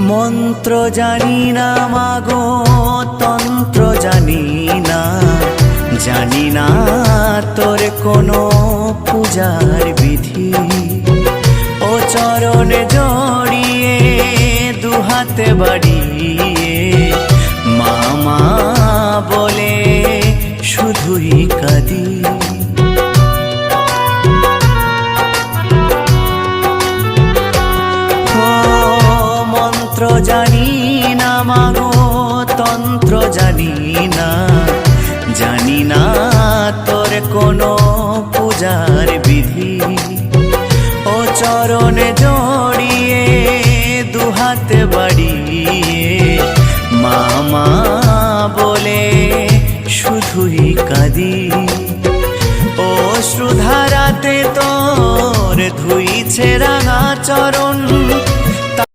মন্ত্র জানি না মাগো, তন্ত্র জানি না, জানি না তোর কোনো পূজার বিধি। ও চরণে জড়িয়ে দুহাতে বাড়িয়ে মামা বলে শুধুই কাঁদি। মন্ত্র জানি না মাগো, তন্ত্র জানি না, জানি না তোর কোনো পূজার বিধি। ও চরণে জড়িয়ে দুহাতে বাড়িয়ে মামা বলে শুধুই কাঁদি। অশ্রুধারাতে তোর ধুইছে রাঙা চরণ,